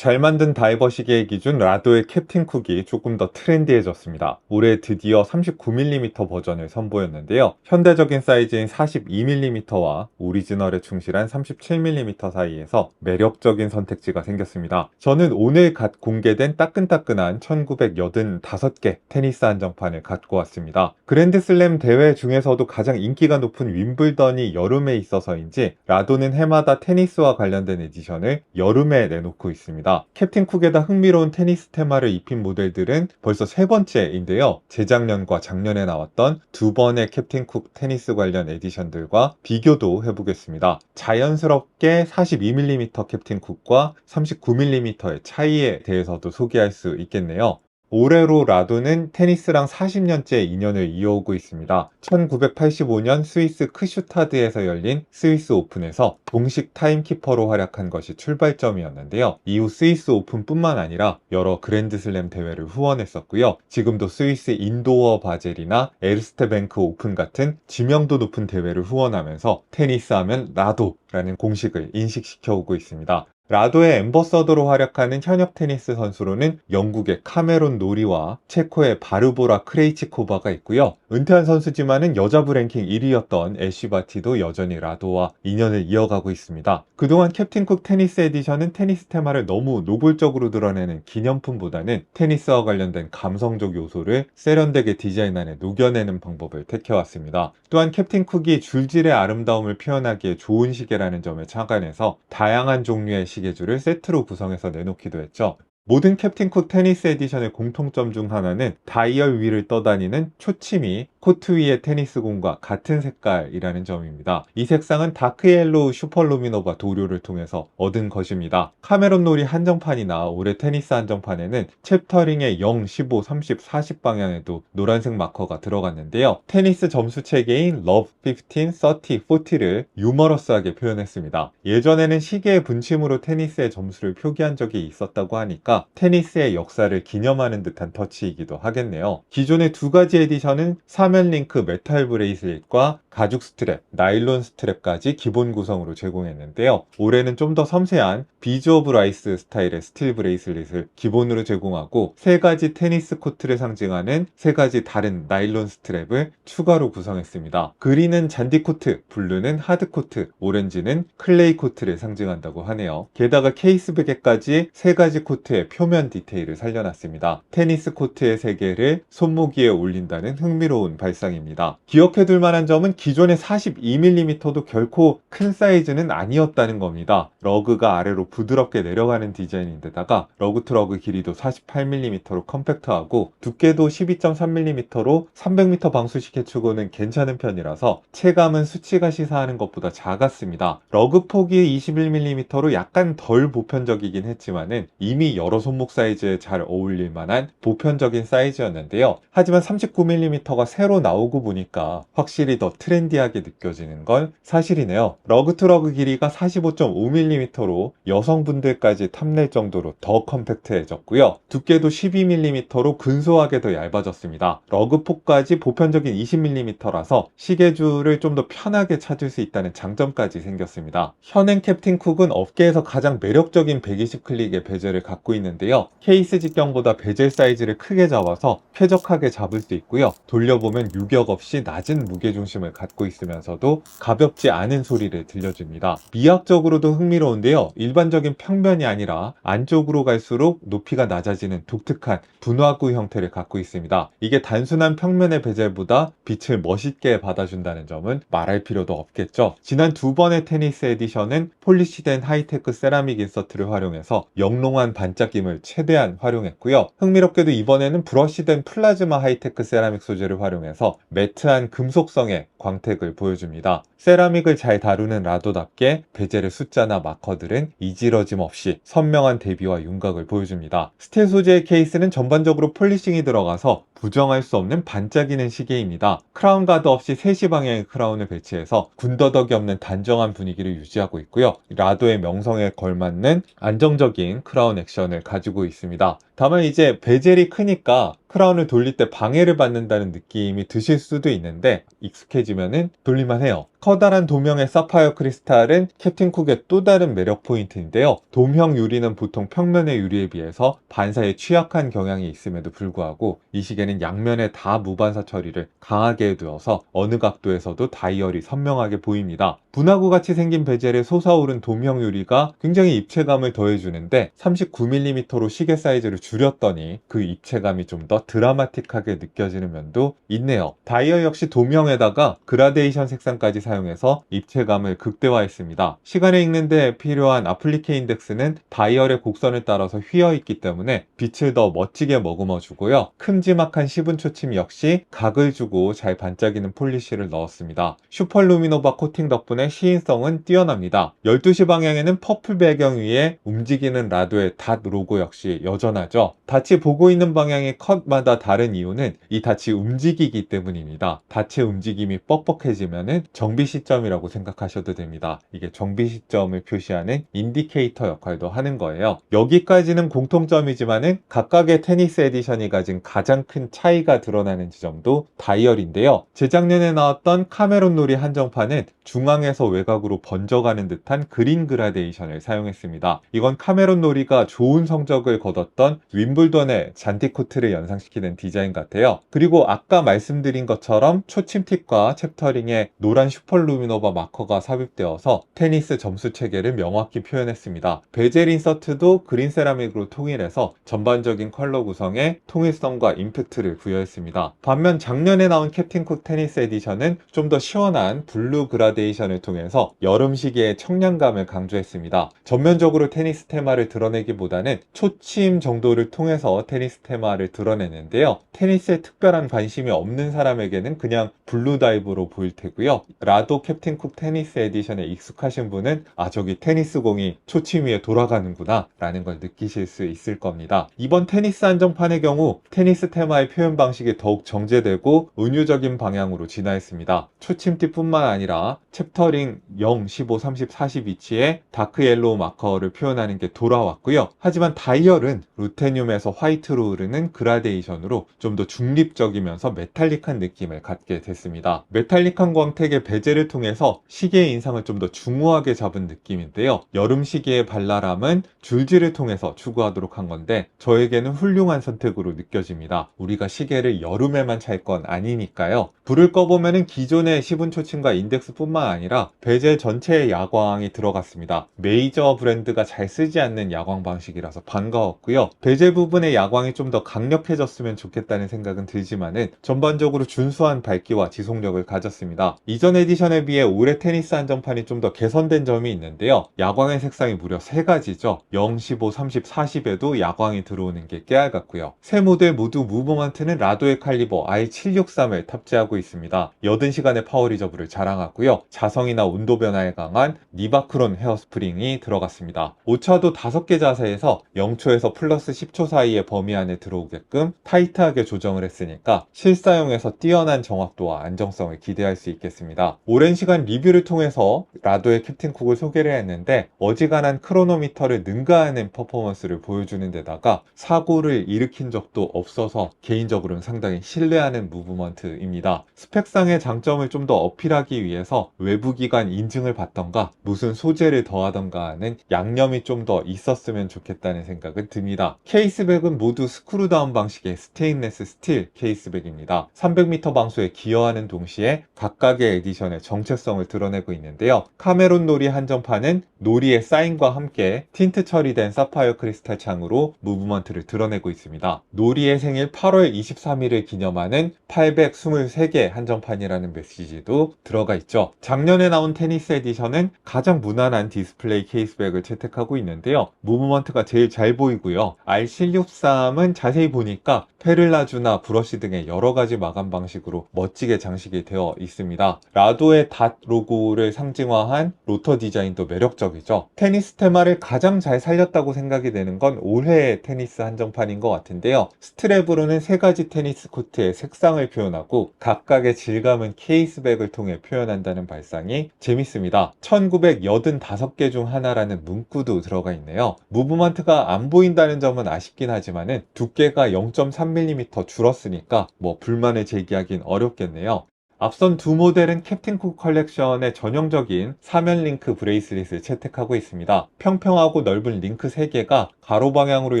잘 만든 다이버 시계의 기준 라도의 캡틴 쿡이 조금 더 트렌디해졌습니다. 올해 드디어 39mm 버전을 선보였는데요. 현대적인 사이즈인 42mm와 오리지널에 충실한 37mm 사이에서 매력적인 선택지가 생겼습니다. 저는 오늘 갓 공개된 따끈따끈한 1985개 테니스 한정판을 갖고 왔습니다. 그랜드슬램 대회 중에서도 가장 인기가 높은 윈블던이 여름에 있어서인지 라도는 해마다 테니스와 관련된 에디션을 여름에 내놓고 있습니다. 캡틴 쿡에다 흥미로운 테니스 테마를 입힌 모델들은 벌써 세 번째인데요. 재작년과 작년에 나왔던 두 번의 캡틴 쿡 테니스 관련 에디션들과 비교도 해보겠습니다. 자연스럽게 42mm 캡틴 쿡과 39mm의 차이에 대해서도 소개할 수 있겠네요. 올해로 라도는 테니스랑 40년째 인연을 이어오고 있습니다. 1985년 스위스 크슈타드에서 열린 스위스 오픈에서 공식 타임키퍼로 활약한 것이 출발점이었는데요. 이후 스위스 오픈뿐만 아니라 여러 그랜드슬램 대회를 후원했었고요. 지금도 스위스 인도어 바젤이나 에르스테뱅크 오픈 같은知명도 높은 대회를 후원하면서 테니스 하면 라도라는 공식을 인식시켜오고 있습니다. 라도의 앰버서더로 활약하는 현역 테니스 선수로는 영국의 카메론 노리와 체코의 바르보라 크레이치코바가 있고요. 은퇴한 선수지만은 여자부 랭킹 1위였던 애쉬 바티도 여전히 라도와 인연을 이어가고 있습니다. 그동안 캡틴 쿡 테니스 에디션은 테니스 테마를 너무 노골적으로 드러내는 기념품보다는 테니스와 관련된 감성적 요소를 세련되게 디자인 안에 녹여내는 방법을 택해왔습니다. 또한 캡틴 쿡이 줄질의 아름다움을 표현하기에 좋은 시계라는 점에 착안해서 다양한 종류의 시계줄을 세트로 구성해서 내놓기도 했죠. 모든 캡틴 쿡 테니스 에디션의 공통점 중 하나는 다이얼 위를 떠다니는 초침이 코트 위의 테니스공과 같은 색깔이라는 점입니다. 이 색상은 다크옐로우 슈퍼루미노바 도료를 통해서 얻은 것입니다. 카메론 놀이 한정판이나 올해 테니스 한정판에는 챕터링의 0, 15, 30, 40 방향에도 노란색 마커가 들어갔는데요. 테니스 점수 체계인 Love 15, 30, 40를 유머러스하게 표현했습니다. 예전에는 시계의 분침으로 테니스의 점수를 표기한 적이 있었다고 하니까 테니스의 역사를 기념하는 듯한 터치이기도 하겠네요. 기존의 두 가지 에디션은 사면 링크 메탈 브레이슬릿과 가죽 스트랩, 나일론 스트랩까지 기본 구성으로 제공했는데요. 올해는 좀 더 섬세한 비즈 오브 라이스 스타일의 스틸 브레이슬릿을 기본으로 제공하고 세 가지 테니스 코트를 상징하는 세 가지 다른 나일론 스트랩을 추가로 구성했습니다. 그린은 잔디 코트, 블루는 하드 코트, 오렌지는 클레이 코트를 상징한다고 하네요. 게다가 케이스 베개까지 세 가지 코트의 표면 디테일을 살려놨습니다. 테니스 코트의 세 개를 손목위에 올린다는 흥미로운 발상입니다. 기억해둘 만한 점은 기존의 42mm도 결코 큰 사이즈는 아니었다는 겁니다. 러그가 아래로 부드럽게 내려가는 디자인인데다가 러그 투 러그 길이도 48mm로 컴팩트하고 두께도 12.3mm로 300m 방수시계 치고는 괜찮은 편이라서 체감은 수치가 시사하는 것보다 작았습니다. 러그 폭이 21mm로 약간 덜 보편적이긴 했지만은 이미 여러 손목 사이즈에 잘 어울릴 만한 보편적인 사이즈였는데요. 하지만 39mm가 새로 나오고 보니까 확실히 더 트렌디하게 느껴지는 건 사실이네요. 러그 투 러그 길이가 45.5mm로 여성분들까지 탐낼 정도로 더 컴팩트해졌고요. 두께도 12mm로 근소하게 더 얇아졌습니다. 러그 폭까지 보편적인 20mm라서 시계줄을 좀 더 편하게 찾을 수 있다는 장점까지 생겼습니다. 현행 캡틴 쿡은 업계에서 가장 매력적인 120 클릭의 베젤을 갖고 있는데요. 케이스 직경보다 베젤 사이즈를 크게 잡아서 쾌적하게 잡을 수 있고요. 돌려보면 유격 없이 낮은 무게중심을 갖고 있으면서도 가볍지 않은 소리를 들려줍니다. 미학적으로도 흥미로운데요. 일반적인 평면이 아니라 안쪽으로 갈수록 높이가 낮아지는 독특한 분화구 형태를 갖고 있습니다. 이게 단순한 평면의 베젤보다 빛을 멋있게 받아준다는 점은 말할 필요도 없겠죠. 지난 두 번의 테니스 에디션은 폴리시된 하이테크 세라믹 인서트를 활용해서 영롱한 반짝임을 최대한 활용했고요. 흥미롭게도 이번에는 브러쉬된 플라즈마 하이테크 세라믹 소재를 활용해서 매트한 금속성의 광택을 보여줍니다. 세라믹을 잘 다루는 라도답게 베젤의 숫자나 마커들은 이지러짐 없이 선명한 대비와 윤곽을 보여줍니다. 스틸 소재의 케이스는 전반적으로 폴리싱이 들어가서 부정할 수 없는 반짝이는 시계입니다. 크라운 가드 없이 3시 방향의 크라운을 배치해서 군더더기 없는 단정한 분위기를 유지하고 있고요. 라도의 명성에 걸맞는 안정적인 크라운 액션을 가지고 있습니다. 다만 이제 베젤이 크니까 크라운을 돌릴 때 방해를 받는다는 느낌이 드실 수도 있는데 익숙해지면은 돌릴만 해요. 커다란 도명의 사파이어 크리스탈은 캡틴 쿡의 또 다른 매력 포인트인데요. 돔형 유리는 보통 평면의 유리에 비해서 반사에 취약한 경향이 있음에도 불구하고 이 시계는 양면에 다 무반사 처리를 강하게 해두어서 어느 각도에서도 다이얼이 선명하게 보입니다. 분화구 같이 생긴 베젤에 솟아오른 돔형 유리가 굉장히 입체감을 더해주는데 39mm로 시계 사이즈를 줄였더니 그 입체감이 좀 더 드라마틱하게 느껴지는 면도 있네요. 다이얼 역시 돔형에다가 그라데이션 색상까지 사용해서 입체감을 극대화했습니다. 시간을 읽는데 필요한 아플리케 인덱스는 다이얼의 곡선을 따라서 휘어있기 때문에 빛을 더 멋지게 머금어 주고요. 큼지막한 시분 초침 역시 각을 주고 잘 반짝이는 폴리쉬를 넣었습니다. 슈퍼루미노바 코팅 덕분에 시인성은 뛰어납니다. 12시 방향에는 퍼플 배경 위에 움직이는 라도의 닷 로고 역시 여전하죠. 닷이 보고 있는 방향이 컷마다 다른 이유는 이 닷이 움직이기 때문입니다. 닷의 움직임이 뻑뻑해지면 정비 시점이라고 생각하셔도 됩니다. 이게 정비 시점을 표시하는 인디케이터 역할도 하는 거예요. 여기까지는 공통점이지만은 각각의 테니스 에디션이 가진 가장 큰 차이가 드러나는 지점도 다이얼인데요. 재작년에 나왔던 카메론 놀이 한정판은 중앙에서 외곽으로 번져가는 듯한 그린 그라데이션을 사용했습니다. 이건 카메론 놀이가 좋은 성적을 거뒀던 윈블던의 잔디코트를 연상시키는 디자인 같아요. 그리고 아까 말씀드린 것처럼 초침팁과 챕터링에 노란 슈퍼루미노바 마커가 삽입되어서 테니스 점수 체계를 명확히 표현했습니다. 베젤 인서트도 그린 세라믹으로 통일해서 전반적인 컬러 구성에 통일성과 임팩트를 부여했습니다. 반면 작년에 나온 캡틴 쿡 테니스 에디션은 좀 더 시원한 블루 그라데이션을 통해서 여름 시기의 청량감을 강조했습니다. 전면적으로 테니스 테마를 드러내기보다는 초침 정도를 통해서 테니스 테마를 드러내는데요. 테니스에 특별한 관심이 없는 사람에게는 그냥 블루 다이브로 보일 테고요. 라도 캡틴 쿡 테니스 에디션에 익숙하신 분은 저기 테니스 공이 초침 위에 돌아가는구나 라는 걸 느끼실 수 있을 겁니다. 이번 테니스 한정판의 경우 테니스 테마의 표현 방식이 더욱 정제되고 은유적인 방향으로 진화했습니다. 초침팁뿐만 아니라 챕터링 0, 15, 30, 40 위치에 다크 옐로우 마커를 표현하는 게 돌아왔고요. 하지만 다이얼은 루테늄에서 화이트로 흐르는 그라데이션으로 좀 더 중립적이면서 메탈릭한 느낌을 갖게 됐습니다. 메탈릭한 광택의 베젤을 통해서 시계의 인상을 좀 더 중후하게 잡은 느낌인데요. 여름 시계의 발랄함은 줄지를 통해서 추구하도록 한 건데 저에게는 훌륭한 선택으로 느껴집니다. 우리가 시계를 여름에만 찰 건 아니니까요. 불을 꺼보면 기존의 시분 초침과 인덱스뿐만 아니라 베젤 전체에 야광이 들어갔습니다. 메이저 브랜드가 잘 쓰지 않는 야광 방식이라서 반가웠고요. 베젤 부분의 야광이 좀 더 강력해졌으면 좋겠다는 생각은 들지만은 전반적으로 준수한 밝기와 지속력을 가졌습니다. 이전 에디션에 비해 올해 테니스 한정판이 좀 더 개선된 점이 있는데요. 야광의 색상이 무려 3가지죠. 0, 15, 30, 40에도 야광이 들어오는 게 깨알 같고요. 세 모델 모두 무브먼트는 라도의 칼리버 R763을 탑재하고 있습니다. 80시간의 파워 리저브를 자랑하고요. 자성이나 온도 변화에 강한 니바크론 헤어스프링이 들어갔습니다. 오차도 5개 자세에서 0초에서 플러스 10초 사이의 범위 안에 들어오게끔 타이트하게 조정을 했으니까 실사용에서 뛰어난 정확도와 안정성을 기대할 수 있겠습니다. 오랜 시간 리뷰를 통해서 라도의 캡틴 쿡을 소개를 했는데 어지간한 크로노미터를 능가하는 퍼포먼스를 보여주는 데다가 사고를 일으킨 적도 없어서 개인적으로는 상당히 신뢰하는 무브먼트입니다. 스펙상의 장점을 좀 더 어필하기 위해서 외부 기관 인증을 받던가 무슨 소재를 더하던가 하는 양념이 좀 더 있었으면 좋겠다는 생각은 듭니다. 케이스백은 모두 스크루다운 방식의 스테인레스 스틸 케이스백입니다. 300m 방수에 기여하는 동시에 각각의 에디션의 정체성을 드러내고 있는데요. 카메론 놀이 한정판은 놀이의 사인과 함께 틴트 처리된 사파이어 크리스탈 창으로 무브먼트를 드러내고 있습니다. 놀이의 생일 8월 23일을 기념하는 823개 한정판이라는 메시지도 들어가 있죠. 작년에 나온 테니스 에디션은 가장 무난한 디스플레이 케이스백을 채택하고 있는데요. 무브먼트가 제일 잘 보이고요. R763은 자세히 보니까 페를라주나 브러쉬 등의 여러가지 마감 방식으로 멋지게 장식이 되어 있습니다. 라도의 닷 로고를 상징화한 로터 디자인도 매력적이죠. 테니스 테마를 가장 잘 살렸다고 생각이 되는 건 올해의 테니스 한정판인 것 같은데요. 스트랩으로는 3가지 테니스 코트의 색상을 표현하고 각각의 질감은 케이스백을 통해 표현한다는 발상이 재밌습니다. 1985개 중 하나라는 문구도 들어가 있네요. 무브먼트가 안 보인다는 점은 아쉽긴 하지만은 두께가 0.3mm 줄었으니까 불만을 제기하긴 어렵겠네요. 앞선 두 모델은 캡틴 쿡 컬렉션의 전형적인 사면 링크 브레이슬릿을 채택하고 있습니다. 평평하고 넓은 링크 3개가 가로 방향으로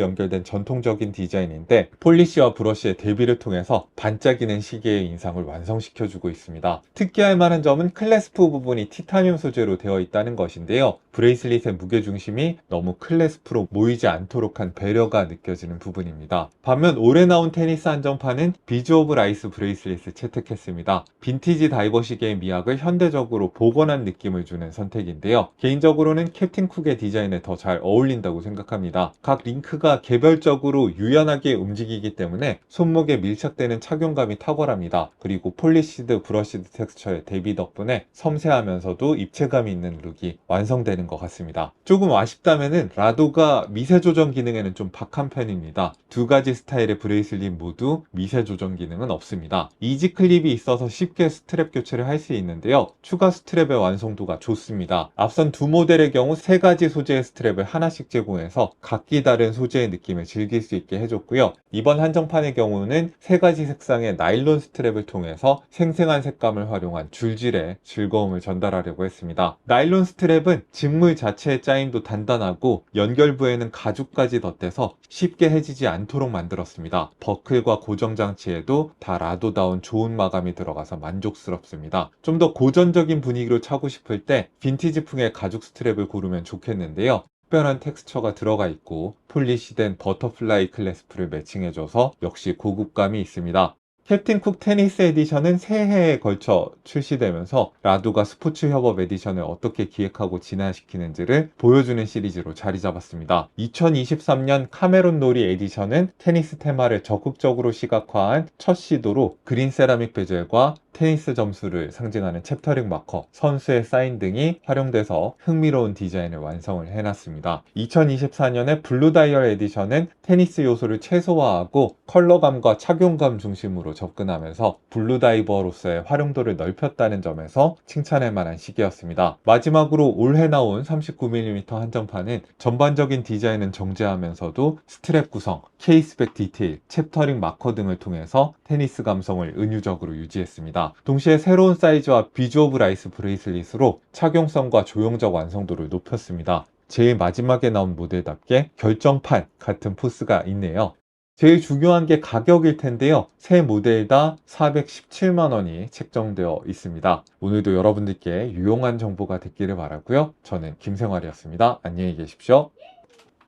연결된 전통적인 디자인인데 폴리시와 브러쉬의 대비를 통해서 반짝이는 시계의 인상을 완성시켜주고 있습니다. 특기할 만한 점은 클래스프 부분이 티타늄 소재로 되어 있다는 것인데요. 브레이슬릿의 무게중심이 너무 클래스프로 모이지 않도록 한 배려가 느껴지는 부분입니다. 반면 올해 나온 테니스 한정판은 비즈 오브 라이스 브레이슬릿을 채택했습니다. 빈티지 다이버 시계의 미학을 현대적으로 복원한 느낌을 주는 선택인데요. 개인적으로는 캡틴 쿡의 디자인에 더 잘 어울린다고 생각합니다. 각 링크가 개별적으로 유연하게 움직이기 때문에 손목에 밀착되는 착용감이 탁월합니다. 그리고 폴리시드 브러시드 텍스처의 대비 덕분에 섬세하면서도 입체감이 있는 룩이 완성되는 것 같습니다. 조금 아쉽다면은 라도가 미세 조정 기능에는 좀 박한 편입니다. 두 가지 스타일의 브레이슬릿 모두 미세 조정 기능은 없습니다. 이지 클립이 있어서 쉽게 스트랩 교체를 할 수 있는데요. 추가 스트랩의 완성도가 좋습니다. 앞선 두 모델의 경우 세 가지 소재의 스트랩을 하나씩 제공해서 각기 다른 소재의 느낌을 즐길 수 있게 해줬고요. 이번 한정판의 경우는 세 가지 색상의 나일론 스트랩을 통해서 생생한 색감을 활용한 줄질의 즐거움을 전달하려고 했습니다. 나일론 스트랩은 직물 자체의 짜임도 단단하고 연결부에는 가죽까지 덧대서 쉽게 해지지 않도록 만들었습니다. 버클과 고정 장치에도 다 라도다운 좋은 마감이 들어가서 만족스럽습니다. 좀 더 고전적인 분위기로 차고 싶을 때 빈티지풍의 가죽 스트랩을 고르면 좋겠는데요. 특별한 텍스처가 들어가 있고 폴리시된 버터플라이 클래스프를 매칭해줘서 역시 고급감이 있습니다. 캡틴 쿡 테니스 에디션은 새해에 걸쳐 출시되면서 라도가 스포츠 협업 에디션을 어떻게 기획하고 진화시키는지를 보여주는 시리즈로 자리 잡았습니다. 2023년 카메론 놀이 에디션은 테니스 테마를 적극적으로 시각화한 첫 시도로 그린 세라믹 베젤과 테니스 점수를 상징하는 챕터링 마커, 선수의 사인 등이 활용돼서 흥미로운 디자인을 완성을 해놨습니다. 2024년에 블루 다이얼 에디션은 테니스 요소를 최소화하고 컬러감과 착용감 중심으로 접근하면서 블루 다이버로서의 활용도를 넓혔다는 점에서 칭찬할 만한 시기였습니다. 마지막으로 올해 나온 39mm 한정판은 전반적인 디자인은 정제하면서도 스트랩 구성, 케이스백 디테일, 챕터링 마커 등을 통해서 테니스 감성을 은유적으로 유지했습니다. 동시에 새로운 사이즈와 비즈 오브 라이스 브레이슬릿으로 착용성과 조형적 완성도를 높였습니다. 제일 마지막에 나온 모델답게 결정판 같은 포스가 있네요. 제일 중요한 게 가격일 텐데요. 세 모델 다 417만원이 책정되어 있습니다. 오늘도 여러분들께 유용한 정보가 됐기를 바라고요. 저는 김생활이었습니다. 안녕히 계십시오.